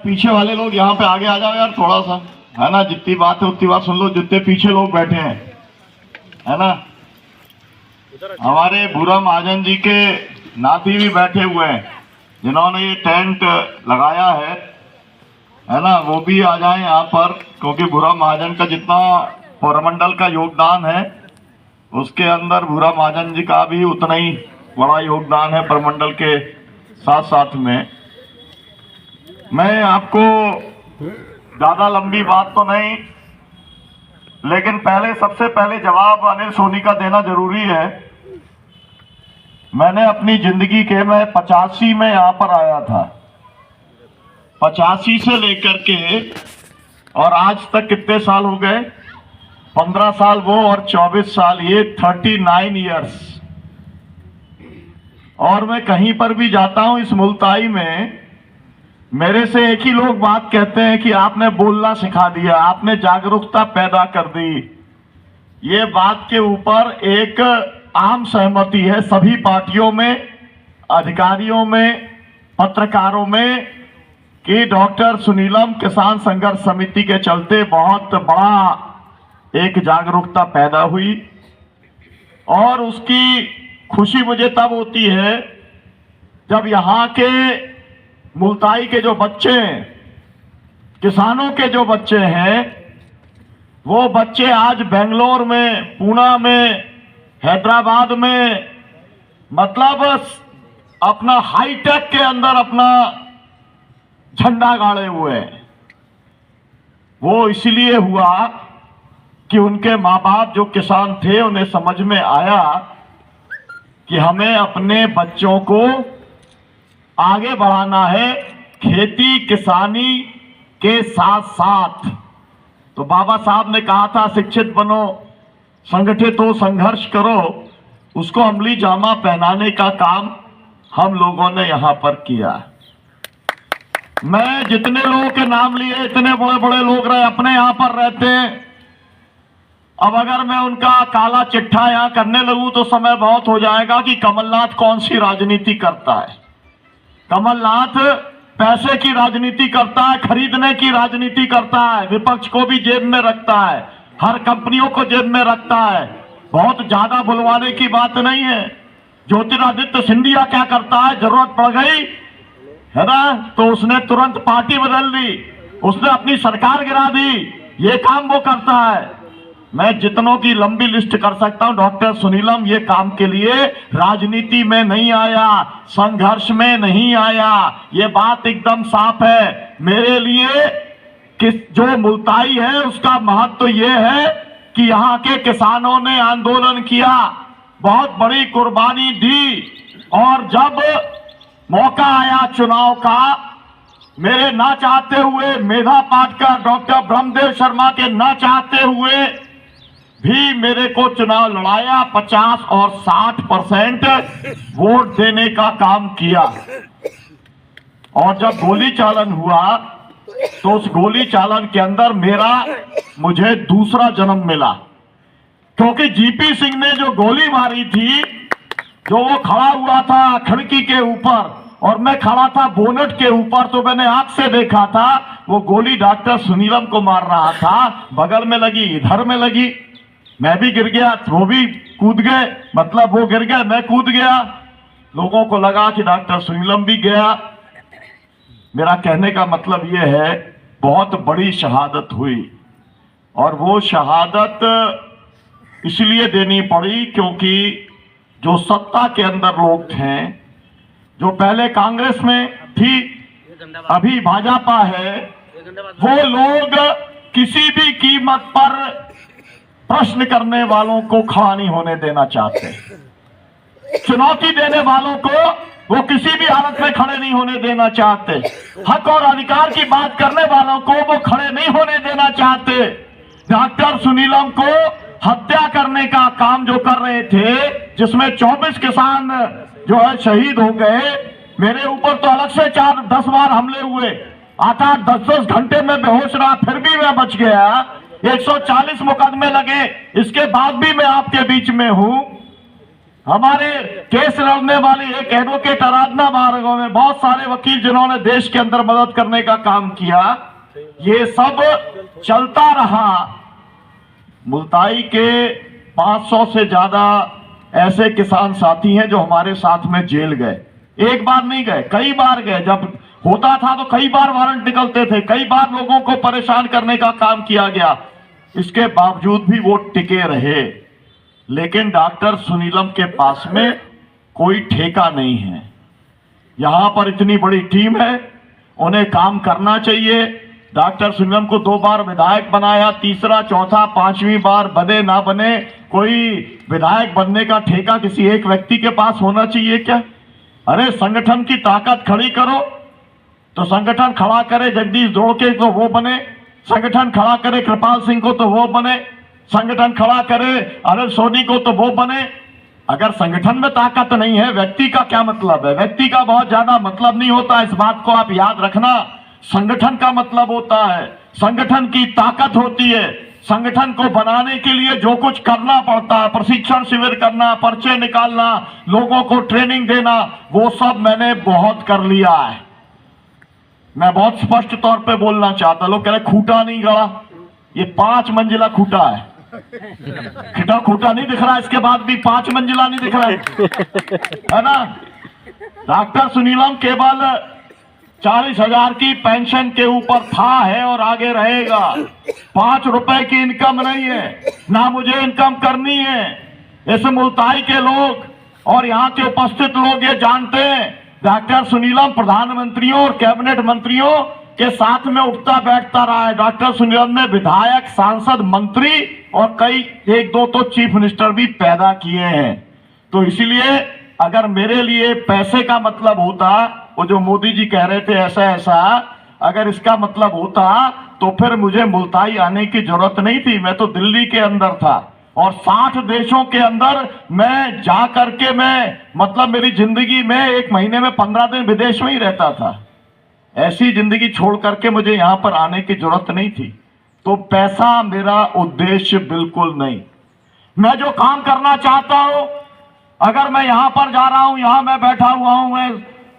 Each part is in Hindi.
पीछे वाले लोग यहाँ पे आगे आ जाओ यार थोड़ा सा, है ना। जितनी बात है उतनी बात सुन लो। जितने पीछे लोग बैठे हैं, है ना, हमारे भूरा महाजन जी के नाती भी बैठे हुए हैं जिन्होंने ये टेंट लगाया है ना। वो भी आ जाएं यहाँ पर, क्योंकि भूरा महाजन का जितना पौरमंडल का योगदान है उसके अंदर भूरा महाजन जी का भी उतना ही बड़ा योगदान है परमंडल के साथ साथ में। मैं आपको ज्यादा लंबी बात तो नहीं, लेकिन सबसे पहले जवाब अनिल सोनी का देना जरूरी है। मैंने अपनी जिंदगी के मैं 85 में यहाँ पर आया था, 85 से लेकर के और आज तक कितने साल हो गए, 15 साल वो और 24 साल ये, 39 इयर्स। और मैं कहीं पर भी जाता हूं इस मुल्ताई में, मेरे से एक ही लोग बात कहते हैं कि आपने बोलना सिखा दिया, आपने जागरूकता पैदा कर दी। ये बात के ऊपर एक आम सहमति है सभी पार्टियों में, अधिकारियों में, पत्रकारों में, कि डॉक्टर सुनीलम किसान संघर्ष समिति के चलते बहुत बड़ा एक जागरूकता पैदा हुई। और उसकी खुशी मुझे तब होती है जब यहाँ के मुल्ताई के जो बच्चे हैं, किसानों के जो बच्चे हैं, वो बच्चे आज बेंगलोर में, पुणे में, हैदराबाद में, मतलब अपना हाईटेक के अंदर अपना झंडा गाड़े हुए हैं। वो इसलिए हुआ कि उनके माँ बाप जो किसान थे उन्हें समझ में आया कि हमें अपने बच्चों को आगे बढ़ाना है खेती किसानी के साथ साथ। तो बाबा साहब ने कहा था शिक्षित बनो, संगठित हो, संघर्ष करो। उसको अमली जामा पहनाने का काम हम लोगों ने यहां पर किया। मैं जितने लोगों के नाम लिए, इतने बड़े बड़े लोग रहे, अपने यहां पर रहते हैं। अब अगर मैं उनका काला चिट्ठा यहां करने लगूं तो समय बहुत हो जाएगा कि कमलनाथ कौन सी राजनीति करता है। कमलनाथ पैसे की राजनीति करता है, खरीदने की राजनीति करता है, विपक्ष को भी जेब में रखता है, हर कंपनियों को जेब में रखता है। बहुत ज्यादा बुलवाने की बात नहीं है। ज्योतिरादित्य सिंधिया क्या करता है, जरूरत पड़ गई है ना तो उसने तुरंत पार्टी बदल दी, उसने अपनी सरकार गिरा दी। ये काम वो करता है। मैं जितनों की लंबी लिस्ट कर सकता हूं। डॉक्टर सुनीलम ये काम के लिए राजनीति में नहीं आया, संघर्ष में नहीं आया। ये बात एकदम साफ है मेरे लिए कि जो मुल्ताई है उसका महत्व तो ये है कि यहाँ के किसानों ने आंदोलन किया, बहुत बड़ी कुर्बानी दी। और जब मौका आया चुनाव का, मेरे ना चाहते हुए, मेधा पाटकर, डॉक्टर ब्रह्मदेव शर्मा के ना चाहते हुए भी मेरे को चुनाव लड़ाया, 50 और 60% वोट देने का काम किया। और जब गोली चालन हुआ तो उस गोली चालन के अंदर मुझे दूसरा जन्म मिला, क्योंकि जीपी सिंह ने जो गोली मारी थी, जो वो खड़ा हुआ था खिड़की के ऊपर और मैं खड़ा था बोनट के ऊपर, तो मैंने आंख से देखा था वो गोली डॉक्टर सुनीलम को मार रहा था। बगल में लगी, इधर में लगी, मैं भी गिर गया, वो भी कूद गए, मतलब वो गिर गए, मैं कूद गया। लोगों को लगा कि डॉक्टर सुनीलम भी गया। मेरा कहने का मतलब ये है, बहुत बड़ी शहादत हुई। और वो शहादत इसलिए देनी पड़ी क्योंकि जो सत्ता के अंदर लोग थे, जो पहले कांग्रेस में थी, अभी भाजपा है, वो लोग किसी भी कीमत पर प्रश्न करने वालों को खड़ा नहीं होने देना चाहते। चुनौती देने वालों को वो किसी भी हालत में खड़े नहीं होने देना चाहते। हक और अधिकार की बात करने वालों को वो खड़े नहीं होने देना चाहते। डॉक्टर सुनीलम को हत्या करने का काम जो कर रहे थे, जिसमें 24 किसान जो है शहीद हो गए, मेरे ऊपर तो अलग से 4-10 बार हमले हुए, 8-8, 10-10 घंटे में बेहोश रहा, फिर भी मैं बच गया। 140 मुकदमे लगे, इसके बाद भी मैं आपके बीच में हूं। हमारे केस लड़ने वाली एक एडवोकेट आराधना भार्गव में बहुत सारे वकील जिन्होंने देश के अंदर मदद करने का काम किया, ये सब चलता रहा। मुल्ताई के 500 से ज्यादा ऐसे किसान साथी हैं जो हमारे साथ में जेल गए। एक बार नहीं गए, कई बार गए। जब होता था तो कई बार वारंट निकलते थे, कई बार लोगों को परेशान करने का काम किया गया। इसके बावजूद भी वो टिके रहे। लेकिन डॉक्टर सुनीलम के पास में कोई ठेका नहीं है। यहां पर इतनी बड़ी टीम है, उन्हें काम करना चाहिए। डॉक्टर सुनीलम को 2 बार विधायक बनाया, तीसरा चौथा 5वीं बार बने ना बने, कोई विधायक बनने का ठेका किसी एक व्यक्ति के पास होना चाहिए क्या? अरे संगठन की ताकत खड़ी करो तो संगठन खड़ा करे जगदीश द्रोड़के तो वो बने, संगठन खड़ा करे कृपाल सिंह को तो वो बने, संगठन खड़ा करे अनिल सोनी को तो वो बने। अगर संगठन में ताकत नहीं है, व्यक्ति का क्या मतलब है? व्यक्ति का बहुत ज्यादा मतलब नहीं होता, इस बात को आप याद रखना। संगठन का मतलब होता है, संगठन की ताकत होती है। संगठन को बनाने के लिए जो कुछ करना पड़ता है, प्रशिक्षण शिविर करना, पर्चे निकालना, लोगों को ट्रेनिंग देना, वो सब मैंने बहुत कर लिया है। मैं बहुत स्पष्ट तौर पे बोलना चाहता। लोग कह रहे खूंटा नहीं गड़ा, ये 5 मंजिला खूंटा है। खूंटा नहीं दिख रहा, इसके बाद भी 5 मंजिला नहीं दिख रहा है ना। डॉक्टर सुनीलम केवल 40,000 की पेंशन के ऊपर था, है और आगे रहेगा। 5 रुपए की इनकम नहीं है, ना मुझे इनकम करनी है। इस मुल्ताई के लोग और यहाँ के उपस्थित लोग ये जानते हैं, डॉक्टर सुनीलम प्रधानमंत्रियों और कैबिनेट मंत्रियों के साथ में उठता बैठता रहा है। डॉक्टर सुनीलम ने विधायक, सांसद, मंत्री और कई 1-2 तो चीफ मिनिस्टर भी पैदा किए हैं। तो इसलिए अगर मेरे लिए पैसे का मतलब होता, वो जो मोदी जी कह रहे थे ऐसा ऐसा, अगर इसका मतलब होता तो फिर मुझे मुल्ताई आने की जरूरत नहीं थी। मैं तो दिल्ली के अंदर था और 60 देशों के अंदर मैं जा करके मतलब मेरी जिंदगी में 1 महीने में 15 दिन विदेश में ही रहता था। ऐसी जिंदगी छोड़ करके मुझे यहां पर आने की जरूरत नहीं थी। तो पैसा मेरा उद्देश्य बिल्कुल नहीं। मैं जो काम करना चाहता हूं, अगर मैं यहां पर जा रहा हूं, यहां मैं बैठा हुआ हूं, मैं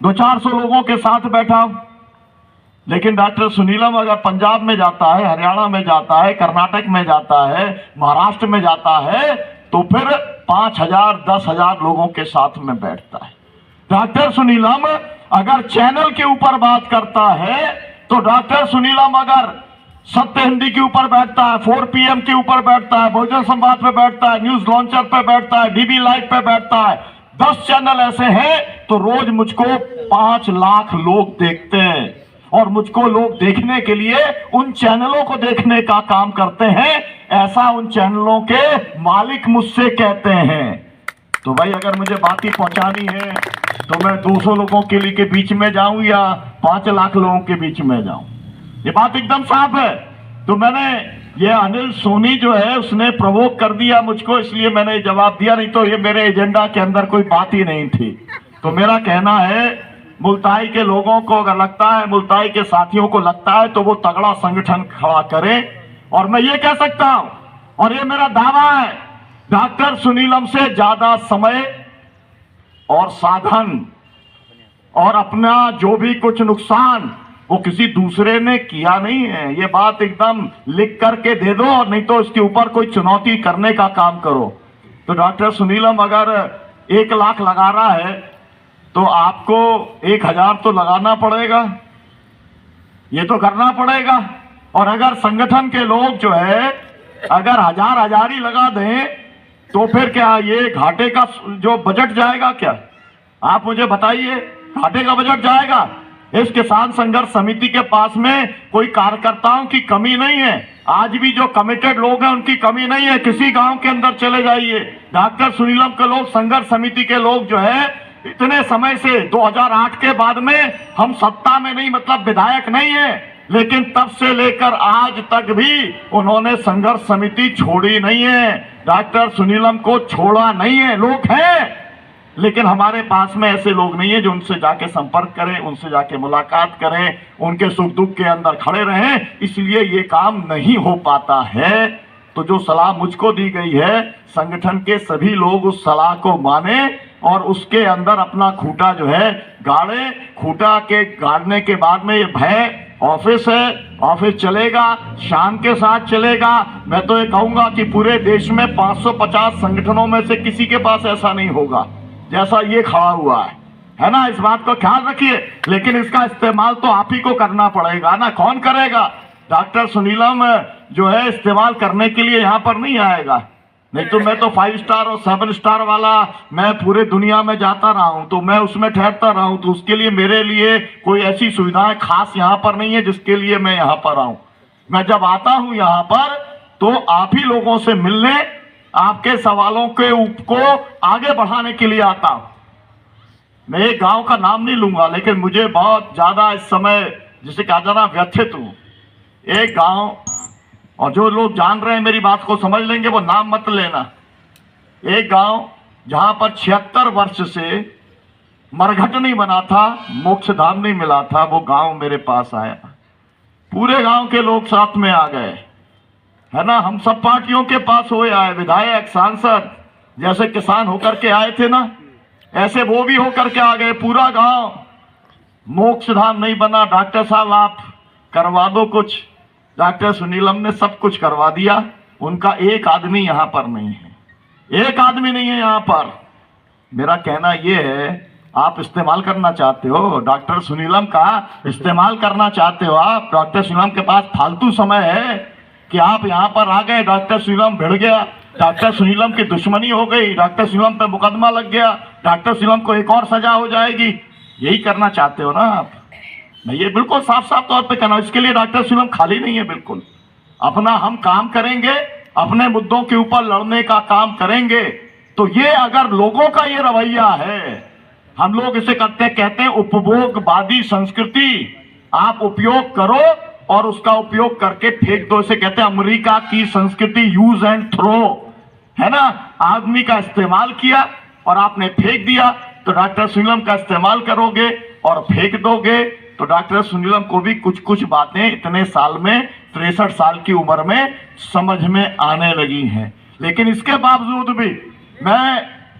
200-400 लोगों के साथ बैठा हूं, लेकिन डॉक्टर सुनीलम अगर पंजाब में जाता है, हरियाणा में जाता है, कर्नाटक में जाता है, महाराष्ट्र में जाता है, तो फिर 5,000 10,000 लोगों के साथ में बैठता है। डॉक्टर सुनीलम अगर चैनल के ऊपर बात करता है, तो डॉक्टर सुनीलम अगर सत्य हिंदी के ऊपर बैठता है, 4 PM के ऊपर बैठता है, बहुजन संवाद पे बैठता है, न्यूज लॉन्चर पे बैठता है, डीबी लाइव पे बैठता है, 10 चैनल ऐसे हैं, तो रोज मुझको 5 लाख लोग देखते हैं। और मुझको लोग देखने के लिए उन चैनलों को देखने का काम करते हैं, ऐसा उन चैनलों के मालिक मुझसे कहते हैं। तो भाई अगर मुझे बात ही पहुंचानी है तो मैं 200 लोगों के लिए के बीच में जाऊं या 5 लाख लोगों के बीच में जाऊं, ये बात एकदम साफ है। तो मैंने ये अनिल सोनी जो है उसने प्रवोक कर दिया मुझको, इसलिए मैंने जवाब दिया, नहीं तो ये मेरे एजेंडा के अंदर कोई बात ही नहीं थी। तो मेरा कहना है, मुल्ताई के लोगों को अगर लगता है, मुल्ताई के साथियों को लगता है, तो वो तगड़ा संगठन खड़ा करें। और मैं ये कह सकता हूं, और ये मेरा दावा है, डॉक्टर सुनीलम से ज्यादा समय और साधन और अपना जो भी कुछ नुकसान वो किसी दूसरे ने किया नहीं है। ये बात एकदम लिख करके दे दो, और नहीं तो इसके ऊपर कोई चुनौती करने का काम करो। तो डॉक्टर सुनीलम अगर 1 लाख लगा रहा है तो आपको 1,000 तो लगाना पड़ेगा, ये तो करना पड़ेगा। और अगर संगठन के लोग जो है अगर 1000 ही लगा दें तो फिर क्या ये घाटे का जो बजट जाएगा क्या? आप मुझे बताइए, घाटे का बजट जाएगा? इस किसान संघर्ष समिति के पास में कोई कार्यकर्ताओं की कमी नहीं है, आज भी जो कमिटेड लोग हैं उनकी कमी नहीं है। किसी गांव के अंदर चले जाइए, डॉक्टर सुनीलम के लोग, संघर्ष समिति के लोग जो है इतने समय से 2008 के बाद में हम सत्ता में नहीं, मतलब विधायक नहीं है, लेकिन तब से लेकर आज तक भी उन्होंने संघर्ष समिति छोड़ी नहीं है, डॉक्टर सुनीलम को छोड़ा नहीं है। लोग हैं लेकिन हमारे पास में ऐसे लोग नहीं है जो उनसे जाके संपर्क करें, उनसे जाके मुलाकात करें, उनके सुख दुख के अंदर खड़े रहें। इसलिए ये काम नहीं हो पाता है। तो जो सलाह मुझको दी गई है, संगठन के सभी लोग उस सलाह को माने और उसके अंदर अपना खूंटा जो है गाड़े। खूंटा के गाड़ने के बाद में ये भय ऑफिस है, ऑफिस चलेगा, शान के साथ चलेगा। मैं तो ये कहूंगा कि पूरे देश में 550 संगठनों में से किसी के पास ऐसा नहीं होगा जैसा ये खड़ा हुआ है ना। इस बात को ख्याल रखिए, लेकिन इसका इस्तेमाल तो आप ही को करना पड़ेगा ना। कौन करेगा? डॉक्टर सुनीलम जो है इस्तेमाल करने के लिए यहाँ पर नहीं आएगा। नहीं तो मैं तो 5 स्टार और 7 स्टार वाला, मैं पूरे दुनिया में जाता रहा हूं, तो मैं उसमें ठहरता रहा हूं, तो उसके लिए मेरे लिए कोई ऐसी सुविधाएं खास यहाँ पर नहीं है जिसके लिए मैं यहाँ पर आऊं। मैं जब आता हूं यहाँ पर तो आप ही लोगों से मिलने, आपके सवालों के को आगे बढ़ाने के लिए आता हूं। मैं एक गांव का नाम नहीं लूंगा, लेकिन मुझे बहुत ज्यादा इस समय जिसे कहा जाना व्यथित हूं। एक गांव, और जो लोग जान रहे हैं मेरी बात को समझ लेंगे, वो नाम मत लेना। एक गांव जहां पर 76 वर्ष से मरघट नहीं बना था, मोक्ष धाम नहीं मिला था, वो गांव मेरे पास आया। पूरे गांव के लोग साथ में आ गए, है ना। हम सब पार्टियों के पास हुए आए, विधायक, सांसद, जैसे किसान होकर के आए थे ना, ऐसे वो भी होकर के आ गए। पूरा गांव, मोक्ष धाम नहीं बना, डॉक्टर साहब आप करवा दो कुछ। डॉक्टर सुनीलम ने सब कुछ करवा दिया। उनका एक आदमी यहाँ पर नहीं है, एक आदमी नहीं है यहाँ पर। मेरा कहना यह है, आप इस्तेमाल करना चाहते हो डॉक्टर सुनीलम का, इस्तेमाल करना चाहते हो आप। डॉक्टर सुनीलम के पास फालतू समय है कि आप यहाँ पर आ गए, डॉक्टर सुनीलम भिड़ गया, डॉक्टर सुनीलम की दुश्मनी हो गई, डॉक्टर सुनीलम पे मुकदमा लग गया, डॉक्टर सुनीलम को एक और सजा हो जाएगी। यही करना चाहते हो ना आप? मैं ये बिल्कुल साफ साफ तौर पे कहना, इसके लिए डॉक्टर सुनीलम खाली नहीं है। बिल्कुल अपना हम काम करेंगे, अपने मुद्दों के ऊपर लड़ने का काम करेंगे। तो ये अगर लोगों का ये रवैया है, हम लोग इसे कहते हैं उपभोगवादी संस्कृति। आप उपयोग करो और उसका उपयोग करके फेंक दो। इसे कहते हैं अमेरिका की संस्कृति, यूज एंड थ्रो, है ना। आदमी का इस्तेमाल किया और आपने फेंक दिया, तो डॉक्टर सुनीलम का इस्तेमाल करोगे और फेंक दोगे, तो डॉक्टर सुनीलम को भी कुछ कुछ बातें इतने साल में, 63 साल की उम्र में समझ में आने लगी हैं। लेकिन इसके बावजूद भी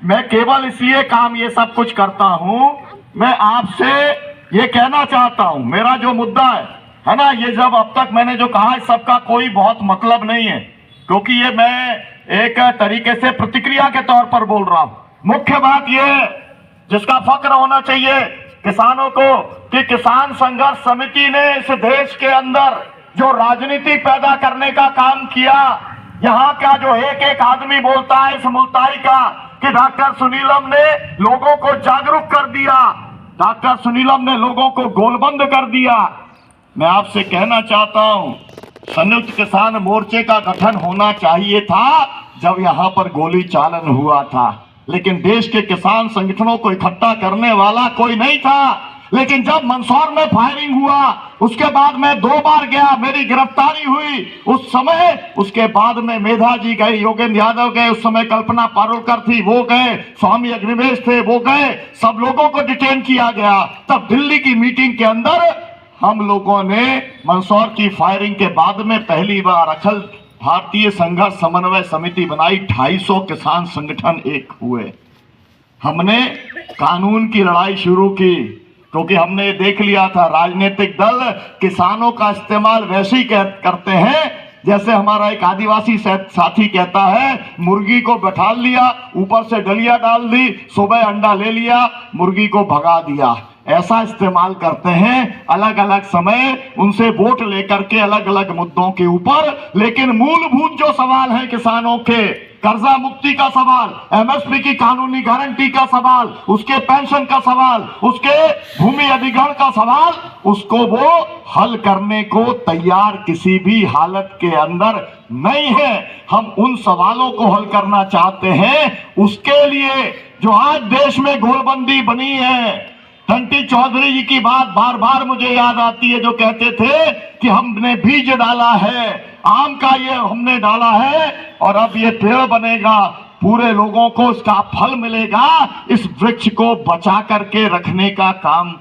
मैं केवल इसलिए काम ये सब कुछ करता हूं, मैं आपसे ये कहना चाहता हूं, मेरा जो मुद्दा है ना, ये जब अब तक मैंने जो कहा, इस सबका कोई बहुत मतलब नहीं है, क्योंकि ये मैं एक तरीके से प्रतिक्रिया के तौर पर बोल रहा हूं। मुख्य बात ये जिसका फक्र होना चाहिए किसानों को, कि किसान संघर्ष समिति ने इस देश के अंदर जो राजनीति पैदा करने का काम किया, यहाँ का जो एक एक आदमी बोलता है इस मुल्ताई का कि डॉक्टर सुनीलम ने लोगों को जागरूक कर दिया, डॉक्टर सुनीलम ने लोगों को गोलबंद कर दिया। मैं आपसे कहना चाहता हूं, संयुक्त किसान मोर्चे का गठन होना चाहिए था जब यहाँ पर गोली चालन हुआ था, लेकिन देश के किसान संगठनों को इकट्ठा करने वाला कोई नहीं था। लेकिन जब मंदसौर में फायरिंग हुआ, उसके बाद मैं 2 बार गया, मेरी गिरफ्तारी हुई उस समय, उसके बाद में मेधा जी गए, योगेंद्र यादव गए, उस समय कल्पना पारुलकर थी, वो गए, स्वामी अग्निवेश थे, वो गए, सब लोगों को डिटेन किया गया। तब दिल्ली की मीटिंग के अंदर हम लोगों ने मंदसौर की फायरिंग के बाद में पहली बार अखिल भारतीय संघर्ष समन्वय समिति बनाई, 250 किसान संगठन एक हुए। हमने कानून की लड़ाई शुरू की, क्योंकि हमने देख लिया था राजनीतिक दल किसानों का इस्तेमाल वैसे ही करते हैं जैसे हमारा एक आदिवासी साथी कहता है, मुर्गी को बैठा लिया, ऊपर से डलिया डाल दी, सुबह अंडा ले लिया, मुर्गी को भगा दिया। ऐसा इस्तेमाल करते हैं अलग अलग समय, उनसे वोट लेकर के अलग अलग मुद्दों के ऊपर। लेकिन मूलभूत जो सवाल है किसानों के, कर्जा मुक्ति का सवाल, एमएसपी की कानूनी गारंटी का सवाल, उसके पेंशन का सवाल, उसके भूमि अधिग्रहण का सवाल, उसको वो हल करने को तैयार किसी भी हालत के अंदर नहीं है। हम उन सवालों को हल करना चाहते हैं। उसके लिए जो आज देश में गोलबंदी बनी है, घंटी चौधरी जी की बात बार बार मुझे याद आती है, जो कहते थे कि हमने बीज डाला है आम का, ये हमने डाला है और अब ये पेड़ बनेगा, पूरे लोगों को इसका फल मिलेगा। इस वृक्ष को बचा करके रखने का काम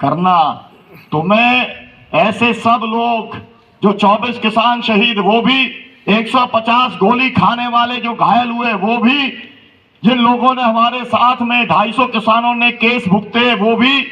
करना। तो मैं ऐसे सब लोग जो 24 किसान शहीद, वो भी 150 गोली खाने वाले जो घायल हुए वो भी, जिन लोगों ने हमारे साथ में 250 किसानों ने केस भुगते वो भी,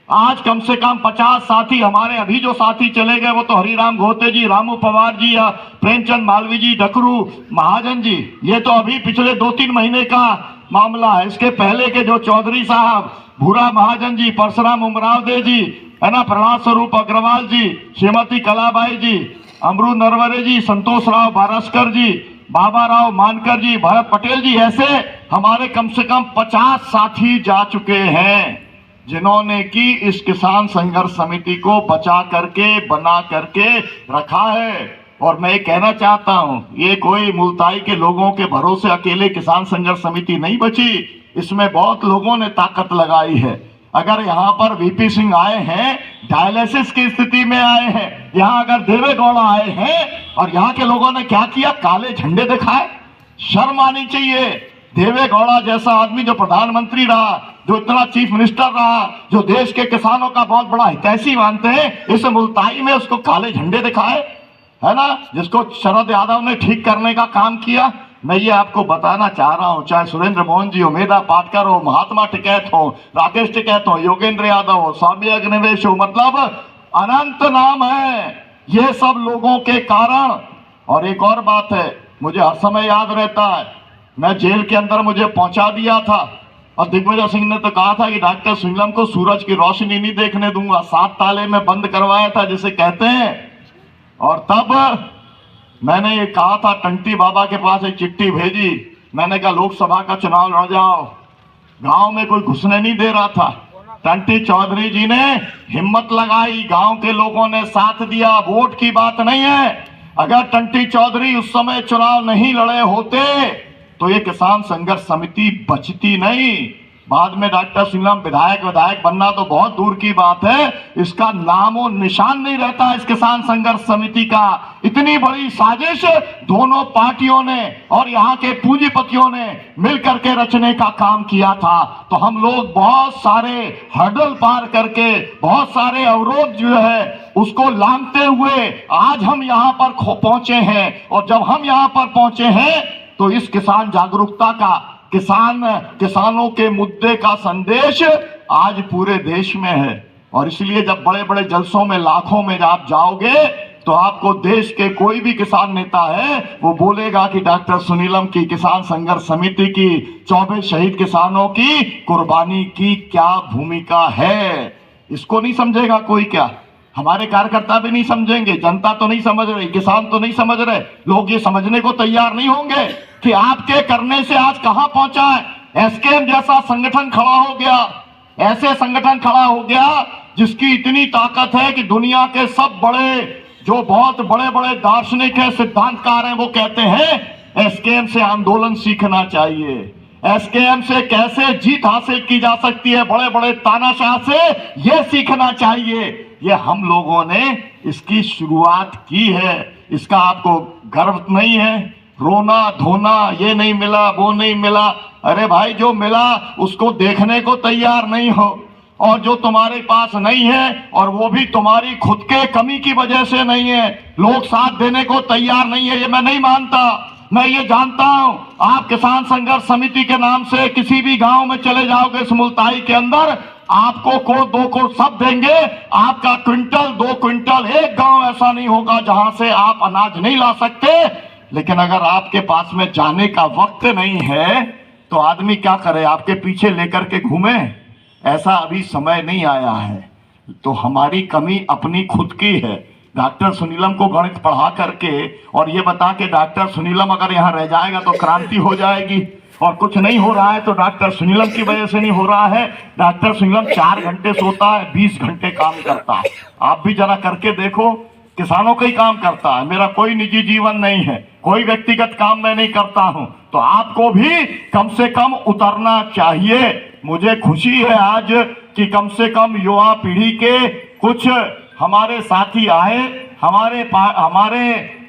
आज कम से कम 50 साथी हमारे अभी जो साथी चले गए वो तो हरिराम घोते जी, रामू पवार जी या प्रेमचंद मालवी जी, डकरू महाजन जी, ये तो अभी पिछले 2-3 महीने का मामला है। इसके पहले के जो चौधरी साहब, भूरा महाजन जी, परशुराम उमरावदे जी, है ना, प्रहलाद स्वरूप अग्रवाल जी, श्रीमती कलाबाई जी, अमरू नरवरे जी, संतोष राव बारस्कर जी, बाबा राव मानकर जी, भरत पटेल जी, ऐसे हमारे कम से कम 50 साथी जा चुके हैं जिन्होंने कि इस किसान संघर्ष समिति को बचा करके, बना करके रखा है। और मैं कहना चाहता हूं, ये कोई मुल्ताई के लोगों के भरोसे अकेले किसान संघर्ष समिति नहीं बची, इसमें बहुत लोगों ने ताकत लगाई है। अगर यहाँ पर वीपी सिंह आए हैं, डायलिसिस की स्थिति में आए हैं, यहाँ अगर देवेगौड़ा आए हैं और यहाँ के लोगों ने क्या किया, काले झंडे दिखाए, शर्म आनी चाहिए। देवेगौड़ा जैसा आदमी जो प्रधानमंत्री रहा, जो इतना चीफ मिनिस्टर रहा, जो देश के किसानों का बहुत बड़ा हितैषी मानते हैं, इस मुल्ताई में उसको काले झंडे दिखाए, है ना, जिसको शरद यादव ने ठीक करने का काम किया। मैं ये आपको बताना चाह रहा हूं, चाहे सुरेंद्र मोहन जी हो, मेधा पाटकर हो, महात्मा टिकैत हो, राकेश टिकैत हो, योगेंद्र यादव हो, स्वामी अग्निवेश हो, मतलब अनंत नाम है ये सब लोगों के कारण। और एक और बात है, मुझे हर समय याद रहता है, मैं जेल के अंदर मुझे पहुंचा दिया था और दिग्विजय सिंह ने तो कहा था कि डॉक्टर सुनीलम को सूरज की रोशनी नहीं देखने दूंगा, 7 ताले में बंद करवाया था जिसे कहते हैं। और तब मैंने ये कहा था, टंटी बाबा के पास एक चिट्ठी भेजी, मैंने कहा लोकसभा का चुनाव लड़ जाओ, गांव में कोई घुसने नहीं दे रहा था। टंटी चौधरी जी ने हिम्मत लगाई, गांव के लोगों ने साथ दिया, वोट की बात नहीं है। अगर टंटी चौधरी उस समय चुनाव नहीं लड़े होते तो ये किसान संघर्ष समिति बचती नहीं। बाद में डॉक्टर सुनीलम विधायक बनना तो बहुत दूर की बात है, इसका नामो निशान नहीं रहता इस किसान संघर्ष समिति का। इतनी बड़ी साजिश दोनों पार्टियों ने और यहाँ के पूंजीपतियों ने मिलकर के रचने का काम किया था। तो हम लोग बहुत सारे हर्डल पार करके, बहुत सारे अवरोध जो है उसको लांघते हुए आज हम यहाँ पर पहुंचे हैं। और जब हम यहाँ पर पहुंचे हैं तो इस किसान जागरूकता का, किसानों के मुद्दे का संदेश आज पूरे देश में है। और इसलिए जब बड़े बड़े जलसों में लाखों में आप जाओगे तो आपको देश के कोई भी किसान नेता है वो बोलेगा कि डॉक्टर सुनीलम की किसान संघर्ष समिति की 24 शहीद किसानों की कुर्बानी की क्या भूमिका है। इसको नहीं समझेगा कोई क्या? हमारे कार्यकर्ता भी नहीं समझेंगे, जनता तो नहीं समझ रही, किसान तो नहीं समझ रहे, लोग ये समझने को तैयार नहीं होंगे कि आपके करने से आज कहां पहुंचा है। एसकेएम जैसा संगठन खड़ा हो गया, ऐसे संगठन खड़ा हो गया जिसकी इतनी ताकत है कि दुनिया के सब बड़े, जो बहुत बड़े बड़े दार्शनिक हैं, सिद्धांतकार हैं, वो कहते हैं एसकेएम से आंदोलन सीखना चाहिए, एसकेएम से कैसे जीत हासिल की जा सकती है, बड़े बड़े तानाशाह से यह सीखना चाहिए। ये हम लोगों ने इसकी शुरुआत की है। इसका आपको गर्व नहीं है? रोना धोना, ये नहीं मिला, वो नहीं मिला, अरे भाई जो मिला उसको देखने को तैयार नहीं हो, और जो तुम्हारे पास नहीं है और वो भी तुम्हारी खुद के कमी की वजह से नहीं है, लोग साथ देने को तैयार नहीं है, ये मैं नहीं मानता। मैं ये जानता हूं, आप किसान संघर्ष समिति के नाम से किसी भी गांव में चले जाओगे इस मुल्ताई के अंदर, आपको कोड़ 2 कोड़ सब देंगे, आपका क्विंटल 2 क्विंटल, एक गांव ऐसा नहीं होगा जहां से आप अनाज नहीं ला सकते। लेकिन अगर आपके पास में जाने का वक्त नहीं है तो आदमी क्या करे, आपके पीछे लेकर के घूमे? ऐसा अभी समय नहीं आया है। तो हमारी कमी अपनी खुद की है। डॉक्टर सुनीलम को गणित पढ़ा करके और ये बता के डॉक्टर सुनीलम अगर यहाँ रह जाएगा तो क्रांति हो जाएगी, और कुछ नहीं हो रहा है तो डॉक्टर सुनीलम की वजह से नहीं हो रहा है। डॉक्टर सुनीलम 4 घंटे सोता है, 20 घंटे काम करता है। आप भी जरा करके देखो, किसानों का ही काम करता है। मेरा कोई निजी जीवन नहीं है, कोई व्यक्तिगत काम मैं नहीं करता हूं, तो आपको भी कम से कम उतरना चाहिए। मुझे खुशी है आज कि कम से कम युवा पीढ़ी के कुछ हमारे साथी आए, हमारे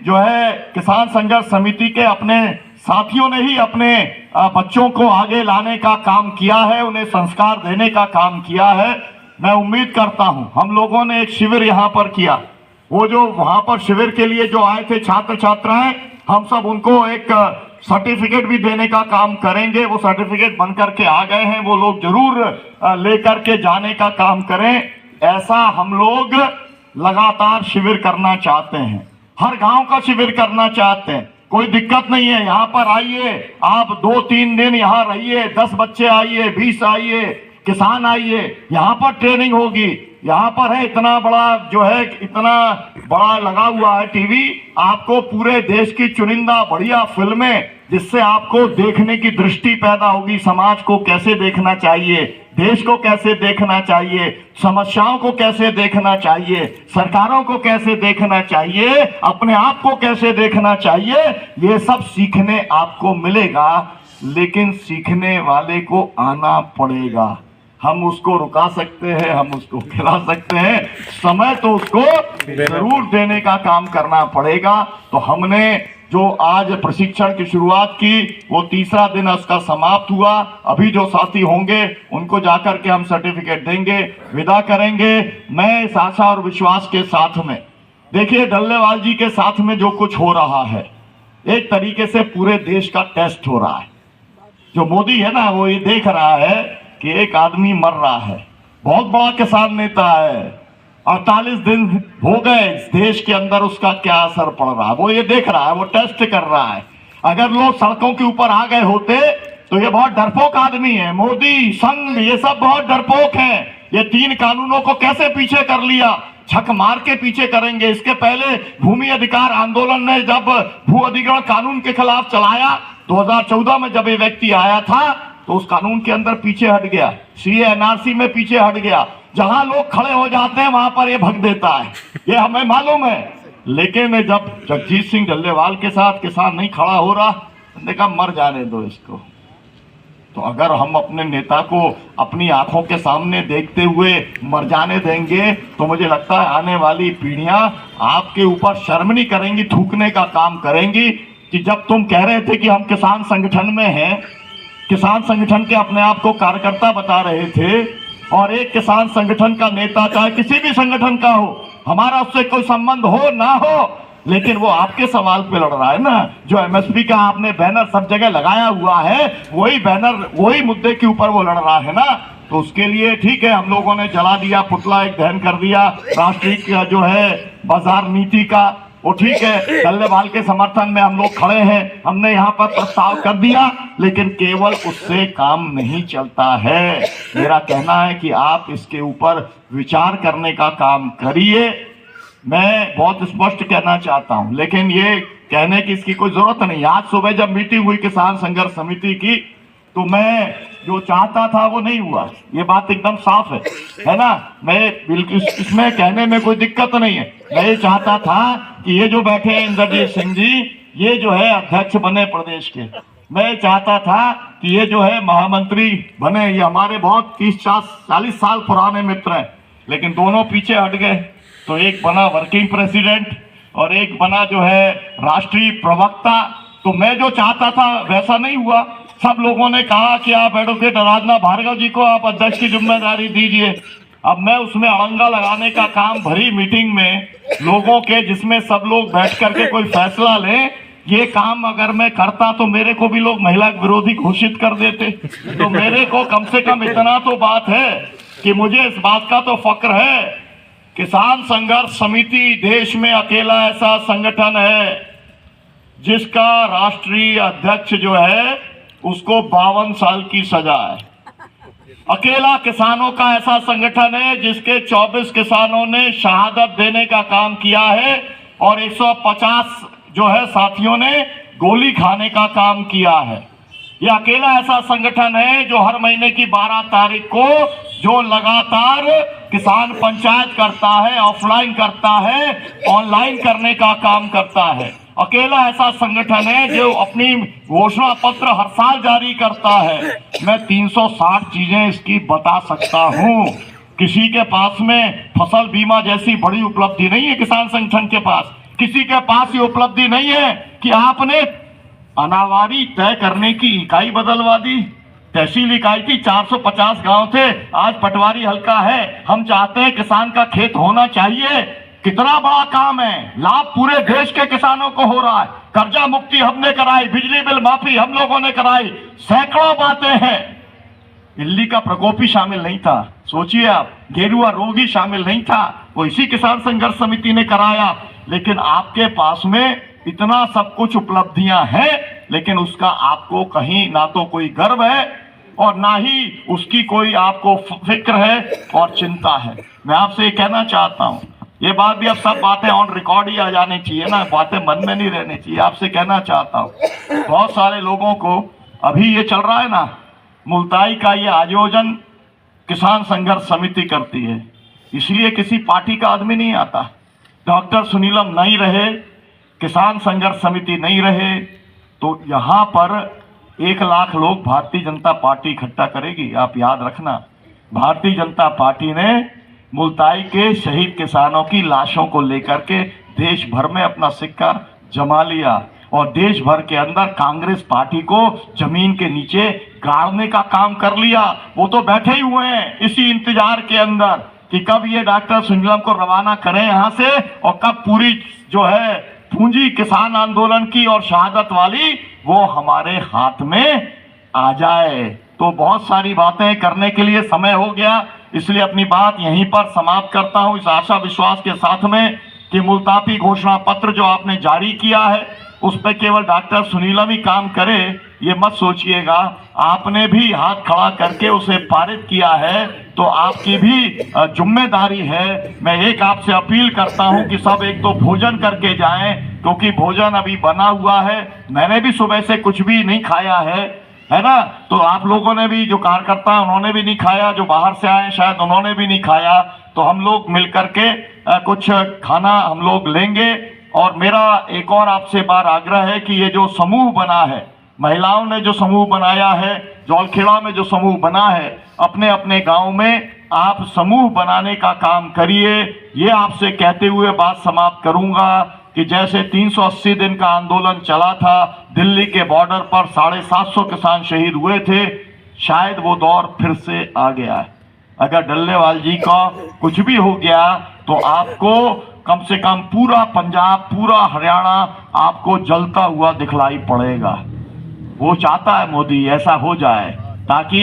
जो है किसान संघर्ष समिति के अपने साथियों ने ही अपने बच्चों को आगे लाने का काम किया है, उन्हें संस्कार देने का काम किया है। मैं उम्मीद करता हूं, हम लोगों ने एक शिविर यहाँ पर किया, वो जो वहां पर शिविर के लिए जो आए थे छात्र छात्राएं, हम सब उनको एक सर्टिफिकेट भी देने का काम करेंगे। वो सर्टिफिकेट बन करके आ गए हैं, वो लोग जरूर लेकर के जाने का काम करें। ऐसा हम लोग लगातार शिविर करना चाहते हैं, हर गांव का शिविर करना चाहते हैं। कोई दिक्कत नहीं है, यहाँ पर आइए, आप 2-3 दिन यहाँ रहिए, 10 बच्चे आइए, 20 आइए, किसान आइए, यहाँ पर ट्रेनिंग होगी। यहाँ पर है इतना बड़ा जो है, इतना बड़ा लगा हुआ है टीवी, आपको पूरे देश की चुनिंदा बढ़िया फिल्में, जिससे आपको देखने की दृष्टि पैदा होगी। समाज को कैसे देखना चाहिए, देश को कैसे देखना चाहिए, समस्याओं को कैसे देखना चाहिए, सरकारों को कैसे देखना चाहिए, अपने आप को कैसे देखना चाहिए, ये सब सीखने आपको मिलेगा। लेकिन सीखने वाले को आना पड़ेगा। हम उसको रुका सकते हैं, हम उसको खिला सकते हैं, समय तो उसको जरूर देने का काम करना पड़ेगा। तो हमने जो आज प्रशिक्षण की शुरुआत की, वो तीसरा दिन उसका समाप्त हुआ। अभी जो साथी होंगे उनको जाकर के हम सर्टिफिकेट देंगे, विदा करेंगे। मैं इस आशा और विश्वास के साथ में, देखिए डल्लेवाल जी के साथ में जो कुछ हो रहा है, एक तरीके से पूरे देश का टेस्ट हो रहा है। जो मोदी है ना, वो ये देख रहा है कि एक आदमी मर रहा है, बहुत बड़ा किसान नेता है, 48 दिन हो गए, इस देश के अंदर उसका क्या असर पड़ रहा है वो ये देख रहा है, वो टेस्ट कर रहा है। अगर लोग सड़कों के ऊपर आ गए होते तो ये बहुत डरपोक आदमी है, मोदी संघ ये सब बहुत डरपोक हैं। ये 3 कानूनों को कैसे पीछे कर लिया, छक मार के पीछे करेंगे। इसके पहले भूमि अधिकार आंदोलन ने जब भू अधिग्रहण कानून के खिलाफ चलाया, 2014 में जब ये व्यक्ति आया था, तो उस कानून के अंदर पीछे हट गया, सीए एनआरसी में पीछे हट गया। जहां लोग खड़े हो जाते हैं वहां पर ये भग देता है, ये हमें मालूम है। लेकिन जब जगजीत सिंह डल्लेवाल के साथ किसान नहीं खड़ा हो रहा, देखा मर जाने दो इसको। तो अगर हम अपने नेता को अपनी आंखों के सामने देखते हुए मर जाने देंगे, तो मुझे लगता है आने वाली पीढ़ियां आपके ऊपर शर्म नहीं करेंगी, थूकने का काम करेंगी। कि जब तुम कह रहे थे कि हम किसान संगठन में हैं, किसान संगठन के अपने आप को कार्यकर्ता बता रहे थे, और एक किसान संगठन का नेता, चाहे किसी भी संगठन का हो, हमारा उससे कोई संबंध हो ना हो, लेकिन वो आपके सवाल पे लड़ रहा है ना। जो एमएसपी का आपने बैनर सब जगह लगाया हुआ है, वही बैनर, वही मुद्दे के ऊपर वो लड़ रहा है ना। तो उसके लिए ठीक है, हम लोगों ने जला दिया, पुतला एक दहन कर दिया राष्ट्रीय जो है बाजार नीति का, वो ठीक है। डल्लेवाल के समर्थन में हम लोग खड़े हैं, हमने यहाँ पर प्रस्ताव कर दिया, लेकिन केवल उससे काम नहीं चलता है। मेरा कहना है कि आप इसके ऊपर विचार करने का काम करिए। मैं बहुत स्पष्ट कहना चाहता हूं, लेकिन ये कहने की इसकी कोई जरूरत नहीं। आज सुबह जब मीटिंग हुई किसान संघर्ष समिति की, तो मैं जो चाहता था वो नहीं हुआ, ये बात एकदम साफ है ना। मैं बिल्कुल इसमें कहने में कोई दिक्कत नहीं है। मैं ये चाहता था कि ये जो बैठे हैं इंद्रजीत सिंह जी, ये जो है अध्यक्ष बने प्रदेश के। मैं चाहता था कि ये जो है महामंत्री बने, ये हमारे बहुत 30-40 साल पुराने मित्र हैं, लेकिन दोनों पीछे हट गए। तो एक बना वर्किंग प्रेसिडेंट और एक बना जो है राष्ट्रीय प्रवक्ता। तो मैं जो चाहता था वैसा नहीं हुआ। सब लोगों ने कहा कि आप एडवोकेट आराधना भार्गव जी को आप अध्यक्ष की जिम्मेदारी दीजिए। अब मैं उसमें अड़ंगा लगाने का काम भरी मीटिंग में लोगों के, जिसमें सब लोग बैठ करके कोई फैसला लें, ये काम अगर मैं करता तो मेरे को भी लोग महिला विरोधी घोषित कर देते। तो मेरे को कम से कम इतना तो बात है कि मुझे इस बात का तो फक्र है, किसान संघर्ष समिति देश में अकेला ऐसा संगठन है जिसका राष्ट्रीय अध्यक्ष जो है उसको 52 साल की सजा है। अकेला किसानों का ऐसा संगठन है जिसके 24 किसानों ने शहादत देने का काम किया है और 150 जो है साथियों ने गोली खाने का काम किया है। यह अकेला ऐसा संगठन है जो हर महीने की 12 तारीख को जो लगातार किसान पंचायत करता है, ऑफलाइन करता है, ऑनलाइन करने का काम करता है। अकेला ऐसा संगठन है जो अपनी घोषणा पत्र हर साल जारी करता है। मैं 360 चीजें इसकी बता सकता हूं। किसी के पास में फसल बीमा जैसी बड़ी उपलब्धि नहीं है, किसान संगठन के पास किसी के पास ये उपलब्धि नहीं है कि आपने अनावारी तय करने की इकाई बदलवा दी। तहसील इकाई थी, 450 गांव थे, आज पटवारी हल्का है। हम चाहते हैं किसान का खेत होना चाहिए, कितना बड़ा काम है, लाभ पूरे देश के किसानों को हो रहा है। कर्जा मुक्ति हमने कराई, बिजली बिल माफी हम लोगों ने कराई, सैकड़ों बातें हैं। दिल्ली का प्रकोप ही शामिल नहीं था, सोचिए आप, गेरुआ रोग ही शामिल नहीं था, वो इसी किसान संघर्ष समिति ने कराया। लेकिन आपके पास में इतना सब कुछ उपलब्धियां हैं, लेकिन उसका आपको कहीं ना तो कोई गर्व है और ना ही उसकी कोई आपको फिक्र है और चिंता है। मैं आपसे ये कहना चाहता हूं, ये बात भी अब सब बातें ऑन रिकॉर्ड ही आ जानी चाहिए ना, बातें मन में नहीं रहनी चाहिए। आपसे कहना चाहता हूं, बहुत सारे लोगों को अभी ये चल रहा है ना, मुल्ताई का ये आयोजन किसान संघर्ष समिति करती है, इसलिए किसी पार्टी का आदमी नहीं आता। डॉक्टर सुनीलम नहीं रहे, किसान संघर्ष समिति नहीं रहे, तो यहाँ पर 1 लाख लोग भारतीय जनता पार्टी इकट्ठा करेगी। आप याद रखना, भारतीय जनता पार्टी ने मुल्ताई के शहीद किसानों की लाशों को लेकर के देश भर में अपना सिक्का जमा लिया और देश भर के अंदर कांग्रेस पार्टी को जमीन के नीचे गाड़ने का काम कर लिया। वो तो बैठे ही हुए हैं इसी इंतजार के अंदर कि कब ये डॉक्टर सुनीलम को रवाना करें यहाँ से और कब पूरी जो है पूंजी किसान आंदोलन की और शहादत वाली वो हमारे हाथ में आ जाए। तो बहुत सारी बातें करने के लिए समय हो गया, इसलिए अपनी बात यहीं पर समाप्त करता हूं, इस आशा विश्वास के साथ में कि मुल्ताई घोषणा पत्र जो आपने जारी किया है उस पर केवल डॉक्टर सुनीलम ही काम करे, ये मत सोचिएगा। आपने भी हाथ खड़ा करके उसे पारित किया है, तो आपकी भी जिम्मेदारी है। मैं एक आपसे अपील करता हूं कि सब एक तो भोजन करके जाएं, क्योंकि भोजन अभी बना हुआ है। मैंने भी सुबह से कुछ भी नहीं खाया है ना, तो आप लोगों ने भी, जो कार्यकर्ता हैं उन्होंने भी नहीं खाया, जो बाहर से आए शायद उन्होंने भी नहीं खाया। तो हम लोग मिल करके कुछ खाना हम लोग लेंगे। और मेरा एक और आपसे बार आग्रह है कि ये जो समूह बना है, महिलाओं ने जो समूह बनाया है, जौलखेड़ा में जो समूह बना है, अपने अपने गांव में आप समूह बनाने का काम करिए। ये आपसे कहते हुए बात समाप्त करूंगा कि जैसे 380 दिन का आंदोलन चला था, दिल्ली के बॉर्डर पर 750 किसान शहीद हुए थे, शायद वो दौर फिर से आ गया है। अगर डल्लेवाल जी का कुछ भी हो गया तो आपको कम से कम पूरा पंजाब, पूरा हरियाणा आपको जलता हुआ दिखलाई पड़ेगा। वो चाहता है मोदी ऐसा हो जाए, ताकि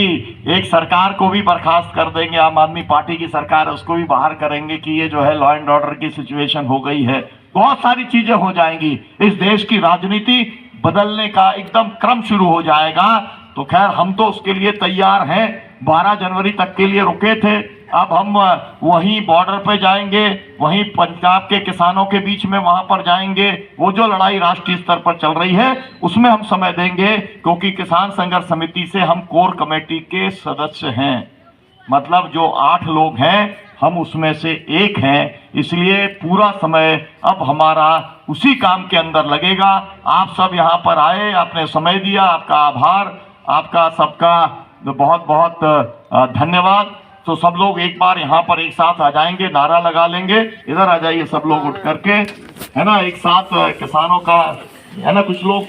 एक सरकार को भी बर्खास्त कर देंगे, आम आदमी पार्टी की सरकार है उसको भी बाहर करेंगे कि ये जो है लॉ एंड ऑर्डर की सिचुएशन हो गई है। बहुत सारी चीजें हो जाएंगी, इस देश की राजनीति बदलने का एकदम क्रम शुरू हो जाएगा। तो खैर हम तो उसके लिए तैयार हैं, 12 जनवरी तक के लिए रुके थे, अब हम वहीं बॉर्डर पे जाएंगे, वहीं पंजाब के किसानों के बीच में वहां पर जाएंगे। वो जो लड़ाई राष्ट्रीय स्तर पर चल रही है उसमें हम समय देंगे, क्योंकि किसान संघर्ष समिति से हम कोर कमेटी के सदस्य हैं, मतलब जो 8 लोग हैं हम उसमें से एक हैं, इसलिए पूरा समय अब हमारा उसी काम के अंदर लगेगा। आप सब यहाँ पर आए, आपने समय दिया, आपका आभार, आपका सबका बहुत बहुत धन्यवाद। तो सब लोग एक बार यहाँ पर एक साथ आ जाएंगे, नारा लगा लेंगे, इधर आ जाइए सब लोग उठ करके, है ना, एक साथ किसानों का, है ना, कुछ लोग